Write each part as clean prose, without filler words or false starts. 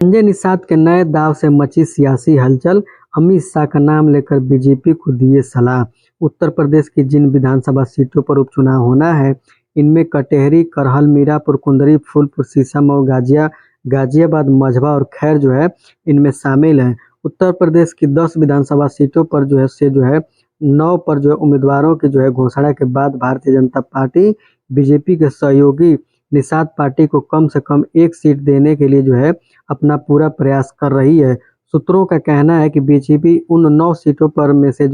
संजय निषाद के नए दांव से मची सियासी हलचल। अमित शाह का नाम लेकर बीजेपी को दिए सलाह। उत्तर प्रदेश की जिन विधानसभा सीटों पर उपचुनाव होना है, इनमें कटेहरी, करहल, मीरापुर, कुंदरी, फूलपुर, सीसामऊ, गाजियाबाद, मझवा और खैर इनमें शामिल हैं। उत्तर प्रदेश की 10 विधानसभा सीटों पर 9 पर उम्मीदवारों की घोषणा के बाद भारतीय जनता पार्टी बीजेपी के सहयोगी निषाद पार्टी को कम से कम एक सीट देने के लिए अपना पूरा प्रयास कर रही है। सूत्रों का कहना है कि बीजेपी उन 9 सीटों पर में से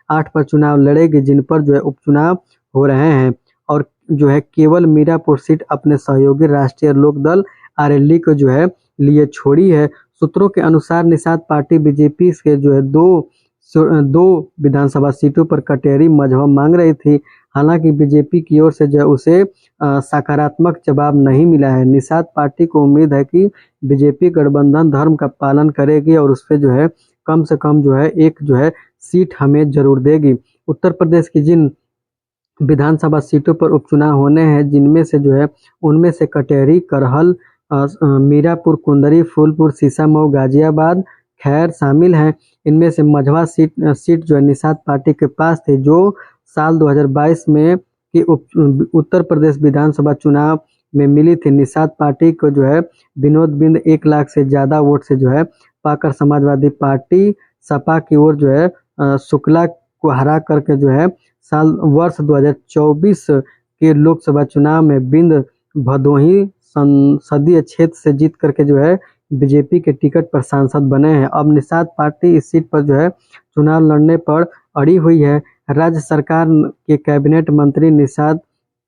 8 पर चुनाव लड़ेगी, जिन पर उपचुनाव हो रहे हैं, और केवल मीरापुर सीट अपने सहयोगी राष्ट्रीय लोक दल आरएलडी को लिए छोड़ी है। सूत्रों के अनुसार निषाद पार्टी बीजेपी के दो विधानसभा सीटों पर कटेहरी, मझवा मांग रही थी। हालांकि बीजेपी की ओर से उसे सकारात्मक जवाब नहीं मिला है। निषाद पार्टी को उम्मीद है कि बीजेपी गठबंधन धर्म का पालन करेगी और उस पे कम से कम एक सीट हमें जरूर देगी। उत्तर प्रदेश की जिन विधानसभा सीटों पर उपचुनाव होने हैं, जिनमें से उनमें से कटेहरी, करहल, मीरापुर, कुंदरी, फूलपुर, सीसामऊ, गाजियाबाद, खैर शामिल हैं। इनमें से मझवा सीट निषाद पार्टी के पास थी, जो साल 2022 में कि उत्तर प्रदेश विधानसभा चुनाव में मिली थी। निषाद पार्टी को विनोद बिंद 1 लाख से ज़्यादा वोट से पाकर समाजवादी पार्टी सपा की ओर शुक्ला को हरा करके वर्ष 2024 के लोकसभा चुनाव में बिंद भदोही संसदीय क्षेत्र से जीत करके बीजेपी के टिकट पर सांसद बने हैं। अब निषाद पार्टी इस सीट पर चुनाव लड़ने पर अड़ी हुई है। राज्य सरकार के कैबिनेट मंत्री निषाद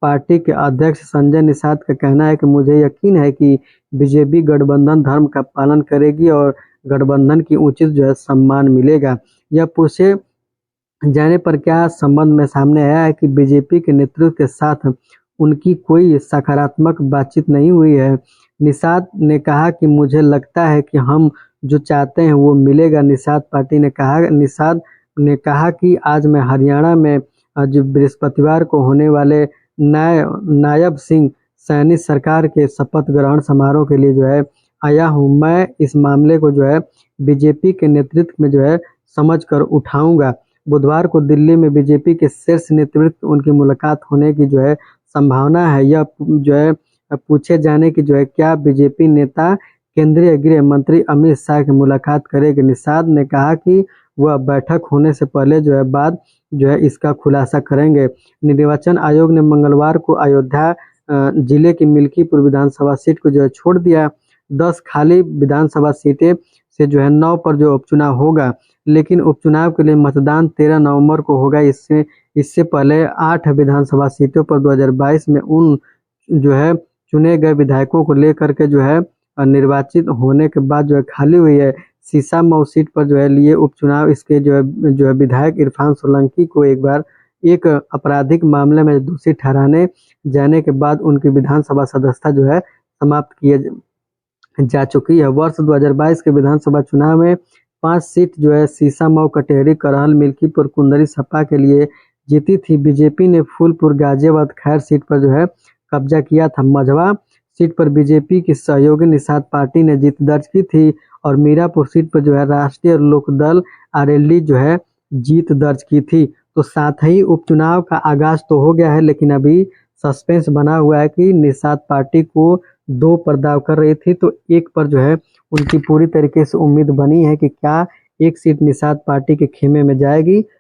पार्टी के अध्यक्ष संजय निषाद का कहना है कि मुझे यकीन है कि बीजेपी गठबंधन धर्म का पालन करेगी और गठबंधन की उचित सम्मान मिलेगा। यह पूछे जाने पर क्या संबंध में सामने आया है कि बीजेपी के नेतृत्व के साथ उनकी कोई सकारात्मक बातचीत नहीं हुई है। निषाद ने कहा कि मुझे लगता है कि हम जो चाहते हैं वो मिलेगा। निषाद ने कहा कि आज मैं हरियाणा में जो बृहस्पतिवार को होने वाले नायब सिंह सैनी सरकार के शपथ ग्रहण समारोह के लिए आया हूँ। मैं इस मामले को बीजेपी के नेतृत्व में समझ कर उठाऊंगा। बुधवार को दिल्ली में बीजेपी के शीर्ष नेतृत्व उनकी मुलाकात होने की संभावना है। यह पूछे जाने की क्या बीजेपी नेता केंद्रीय गृह मंत्री अमित शाह की मुलाकात करेंगे। निषाद ने कहा कि वह बैठक होने से पहले बाद इसका खुलासा करेंगे। निर्वाचन आयोग ने मंगलवार को अयोध्या जिले की मिल्कीपुर विधानसभा सीट को छोड़ दिया। 10 खाली विधानसभा सीटें से 9 पर उपचुनाव होगा, लेकिन उपचुनाव के लिए मतदान 13 नवंबर को होगा। इससे पहले 8 विधानसभा सीटों पर 2022 में उन चुने गए विधायकों को लेकर के निर्वाचित होने के बाद खाली हुई है। सीसामऊ सीट पर लिए उपचुनाव इसके विधायक इरफान सोलंकी को एक आपराधिक मामले में दोषी ठहराने जाने के बाद उनकी विधानसभा सदस्यता समाप्त किए जा चुकी है। वर्ष 2022 के विधानसभा चुनाव में 5 सीट सीसामऊ, कटेहरी, करहल, मिल्कीपुर, कुंदरी सपा के लिए जीती थी। बीजेपी ने फूलपुर, गाजियाबाद, खैर सीट पर कब्जा किया था। मझवा सीट पर बीजेपी की सहयोगी निषाद पार्टी ने जीत दर्ज की थी और मीरापुर सीट पर राष्ट्रीय लोक दल आरएलडी जीत दर्ज की थी। तो साथ ही उपचुनाव का आगाज तो हो गया है, लेकिन अभी सस्पेंस बना हुआ है कि निषाद पार्टी को 2 पर दाव कर रही थी, तो 1 पर उनकी पूरी तरीके से उम्मीद बनी है कि क्या एक सीट निषाद पार्टी के खेमे में जाएगी।